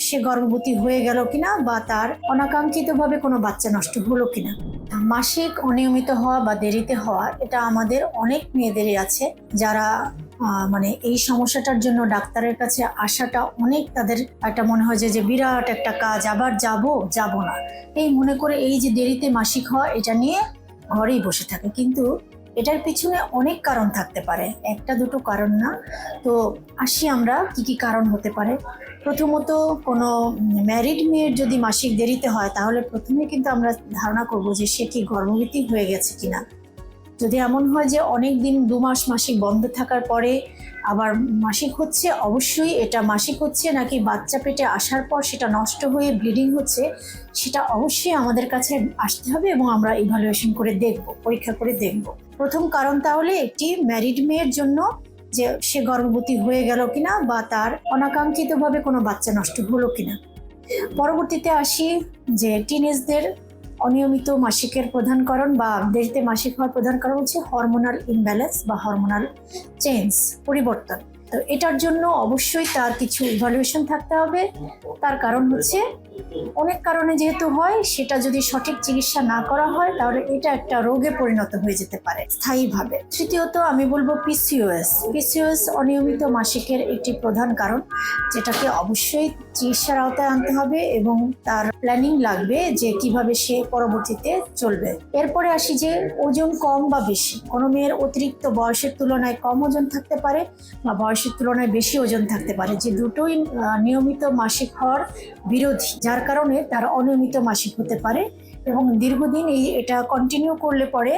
সে গর্ভবতী হয়ে গেল কিনা বা তার অনাকাঙ্ক্ষিতভাবে কোনো বাচ্চা নষ্ট হলো কিনা। মাসিক অনিয়মিত হওয়া বা দেরিতে হওয়া এটা আমাদের অনেক মেয়েদেরই আছে, যারা মানে এই সমস্যাটার জন্য ডাক্তারের কাছে আসাটা অনেক তাদের একটা মনে হয় যে বিরাট একটা কাজ, আবার যাব না এই মনে করে এই যে দেরিতে মাসিক হওয়া এটা নিয়ে ঘরেই বসে থাকে। কিন্তু এটার পিছনে অনেক কারণ থাকতে পারে, একটা দুটো কারণ না। তো আসি আমরা কি কি কারণ হতে পারে। প্রথমত, কোনো ম্যারিড মেয়ের যদি মাসিক দেরিতে হয় তাহলে প্রথমে কিন্তু আমরা ধারণা করব যে সে কি গর্ভবতী হয়ে গেছে কিনা। যদি এমন হয় যে অনেক দিন 2 মাস মাসিক বন্ধ থাকার পরে আবার মাসিক হচ্ছে, অবশ্যই এটা মাসিক হচ্ছে নাকি বাচ্চা পেটে আসার পর সেটা নষ্ট হয়ে ব্লিডিং হচ্ছে, সেটা অবশ্যই আমাদের কাছে আসতে হবে এবং আমরা ইভালুয়েশন করে দেখব, পরীক্ষা করে দেখব। প্রথম কারণ তাহলে একটি ম্যারিড মেয়ের জন্য যে সে গর্ভবতী হয়ে গেল কিনা বা তার অনাকাঙ্ক্ষিতভাবে কোনো বাচ্চা নষ্ট হলো কিনা। পরবর্তীতে আসি যে টিনেজদের অনিয়মিত মাসিকের প্রধান কারণ বা দেরিতে মাসিক হওয়ার প্রধান কারণ হচ্ছে হরমোনাল ইমব্যালেন্স বা হরমোনাল চেঞ্জ, পরিবর্তন। তো এটার জন্য অবশ্যই তার কিছু ইভালুয়েশন থাকতে হবে। তার কারণ হচ্ছে অনেক কারণে যেহেতু হয়, সেটা যদি সঠিক চিকিৎসা না করা হয় তাহলে এটা একটা রোগে পরিণত হয়ে যেতে পারে স্থায়ীভাবে। তৃতীয়ত আমি বলবো পিসিওএস অনিয়মিত মাসিকের একটি প্রধান কারণ, যেটাকে অবশ্যই চিকিৎসার আওতায় আনতে হবে এবং তার প্ল্যানিং লাগবে যে কিভাবে সে পরবর্তীতে চলবে। এরপরে আসি যে ওজন কম বা বেশি। কোনো মেয়ের অতিরিক্ত বয়সের তুলনায় কম ওজন থাকতে পারে বা বয়সের তুলনায় বেশি ওজন থাকতে পারে, যে দুটোই নিয়মিত মাসিক হওয়ার বিরোধী, যার কারণে তার অনিয়মিত মাসিক হতে পারে এবং দীর্ঘদিন এটা কন্টিনিউ করলে পরে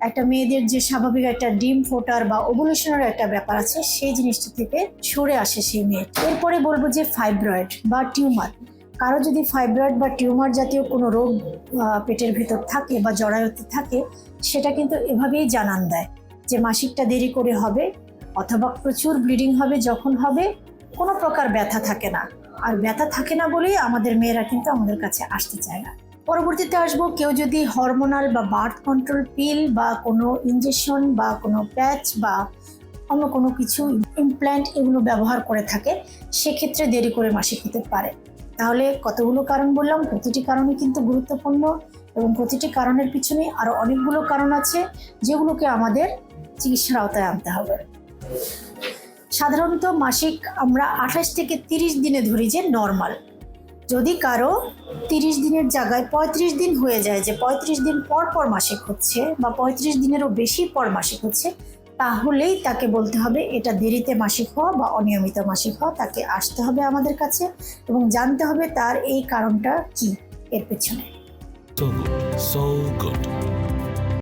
একটা মেয়েদের যে স্বাভাবিক একটা ডিম ফোটার বা ওভুলেশনের একটা ব্যাপার আছে, সেই জিনিসটা থেকে সরে আসে সেই মেয়ে। এরপরে বলবো যে ফাইব্রয়েড বা টিউমার। কারো যদি ফাইব্রয়েড বা টিউমার জাতীয় কোনো রোগ পেটের ভেতর থাকে বা জরায়ুতে থাকে, সেটা কিন্তু এভাবেই জানান দেয় যে মাসিকটা দেরি করে হবে অথবা প্রচুর ব্লিডিং হবে। যখন হবে কোনো প্রকার ব্যথা থাকে না, আর ব্যথা থাকে না বলেই আমাদের মেয়েরা কিন্তু আমাদের কাছে আসতে চায় না। পরবর্তীতে আসবো, কেউ যদি হরমোনাল বা বার্থ কন্ট্রোল পিল বা কোনো ইনজেকশন বা কোনো প্যাচ বা অন্য কোনো কিছু ইমপ্ল্যান্ট এগুলো ব্যবহার করে থাকে, সেক্ষেত্রে দেরি করে মাসিক হতে পারে। তাহলে কতগুলো কারণ বললাম, প্রতিটি কারণই কিন্তু গুরুত্বপূর্ণ এবং প্রতিটি কারণের পিছনে আরো অনেকগুলো কারণ আছে যেগুলোকে আমাদের চিকিৎসার আওতায় আনতে হবে। সাধারণত মাসিক আমরা 28 থেকে 30 দিনে ধরি যে নর্মাল। যদি কারো 30 দিনের জায়গায় 35 দিন হয়ে যায়, যে 35 দিন পর পর মাসিক হচ্ছে বা 35 দিনেরও বেশি পর মাসিক হচ্ছে, তাহলেই তাকে বলতে হবে এটা দেরিতে মাসিক হওয়া বা অনিয়মিত মাসিক হওয়া। তাকে আসতে হবে আমাদের কাছে এবং জানতে হবে তার এই কারণটা কি এর পেছনে। So good.